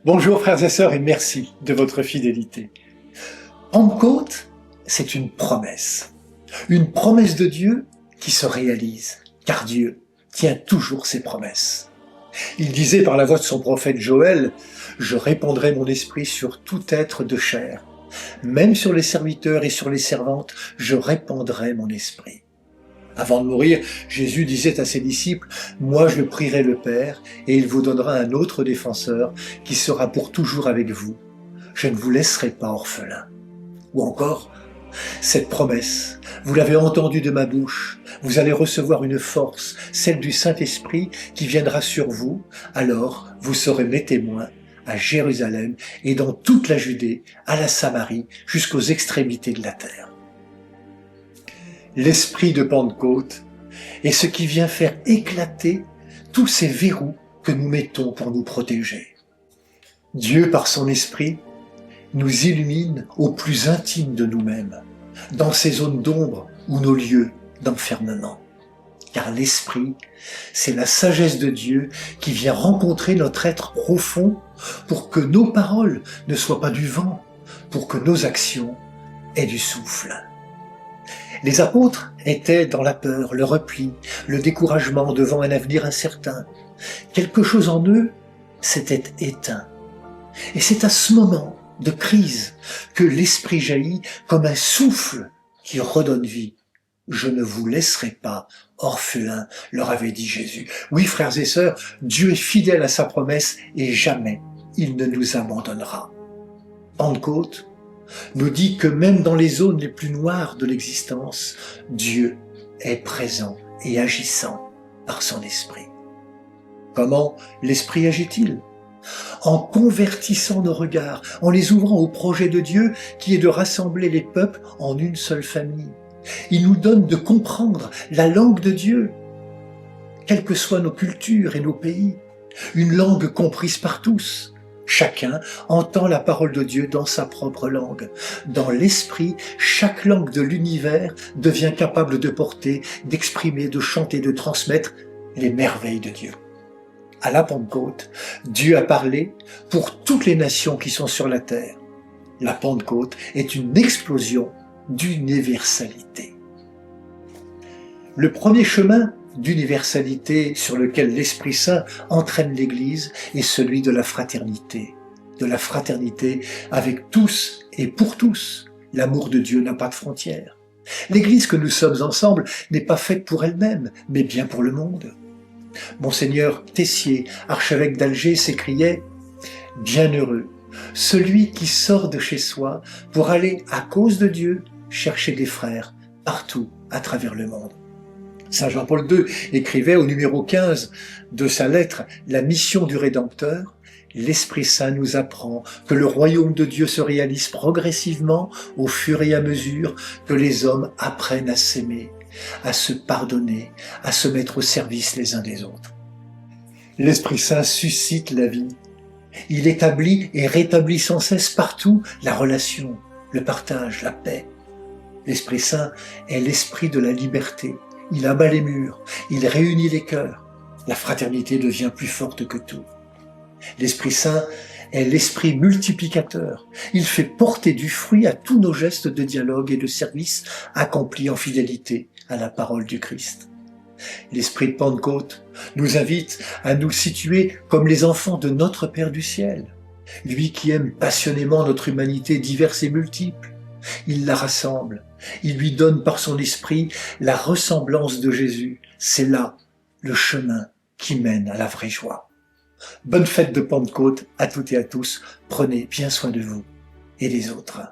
Bonjour frères et sœurs et merci de votre fidélité. Pentecôte, c'est une promesse de Dieu qui se réalise, car Dieu tient toujours ses promesses. Il disait par la voix de son prophète Joël, « Je répandrai mon esprit sur tout être de chair, même sur les serviteurs et sur les servantes, je répandrai mon esprit. » Avant de mourir, Jésus disait à ses disciples, « Moi je prierai le Père, et il vous donnera un autre défenseur qui sera pour toujours avec vous. Je ne vous laisserai pas orphelins. » Ou encore, cette promesse, vous l'avez entendue de ma bouche, vous allez recevoir une force, celle du Saint-Esprit qui viendra sur vous, alors vous serez mes témoins à Jérusalem et dans toute la Judée, à la Samarie, jusqu'aux extrémités de la terre. L'esprit de Pentecôte est ce qui vient faire éclater tous ces verrous que nous mettons pour nous protéger. Dieu, par son esprit, nous illumine au plus intime de nous-mêmes, dans ces zones d'ombre ou nos lieux d'enfermement. Car l'esprit, c'est la sagesse de Dieu qui vient rencontrer notre être profond pour que nos paroles ne soient pas du vent, pour que nos actions aient du souffle. Les apôtres étaient dans la peur, le repli, le découragement devant un avenir incertain. Quelque chose en eux s'était éteint. Et c'est à ce moment de crise que l'esprit jaillit comme un souffle qui redonne vie. « Je ne vous laisserai pas orphelins », leur avait dit Jésus. Oui, frères et sœurs, Dieu est fidèle à sa promesse et jamais il ne nous abandonnera. Pentecôte nous dit que même dans les zones les plus noires de l'existence, Dieu est présent et agissant par son esprit. Comment l'esprit agit-il ? En convertissant nos regards, en les ouvrant au projet de Dieu qui est de rassembler les peuples en une seule famille. Il nous donne de comprendre la langue de Dieu, quelles que soient nos cultures et nos pays, une langue comprise par tous. Chacun entend la parole de Dieu dans sa propre langue. Dans l'esprit, chaque langue de l'univers devient capable de porter, d'exprimer, de chanter, de transmettre les merveilles de Dieu. À la Pentecôte, Dieu a parlé pour toutes les nations qui sont sur la terre. La Pentecôte est une explosion d'universalité. Le premier chemin d'universalité sur lequel l'Esprit Saint entraîne l'Église est celui de la fraternité avec tous et pour tous. L'amour de Dieu n'a pas de frontières. L'Église que nous sommes ensemble n'est pas faite pour elle-même, mais bien pour le monde. Monseigneur Tessier, archevêque d'Alger, s'écriait « Bienheureux, celui qui sort de chez soi pour aller, à cause de Dieu, chercher des frères partout à travers le monde ». Saint Jean-Paul II écrivait au numéro 15 de sa lettre « La mission du Rédempteur », l'Esprit Saint nous apprend que le royaume de Dieu se réalise progressivement au fur et à mesure que les hommes apprennent à s'aimer, à se pardonner, à se mettre au service les uns des autres. L'Esprit Saint suscite la vie. Il établit et rétablit sans cesse partout la relation, le partage, la paix. L'Esprit Saint est l'esprit de la liberté. Il abat les murs, il réunit les cœurs. La fraternité devient plus forte que tout. L'Esprit Saint est l'esprit multiplicateur. Il fait porter du fruit à tous nos gestes de dialogue et de service accomplis en fidélité à la parole du Christ. L'Esprit de Pentecôte nous invite à nous situer comme les enfants de notre Père du ciel. Lui qui aime passionnément notre humanité diverse et multiple. Il la rassemble. Il lui donne par son esprit la ressemblance de Jésus. C'est là le chemin qui mène à la vraie joie. Bonne fête de Pentecôte à toutes et à tous. Prenez bien soin de vous et des autres.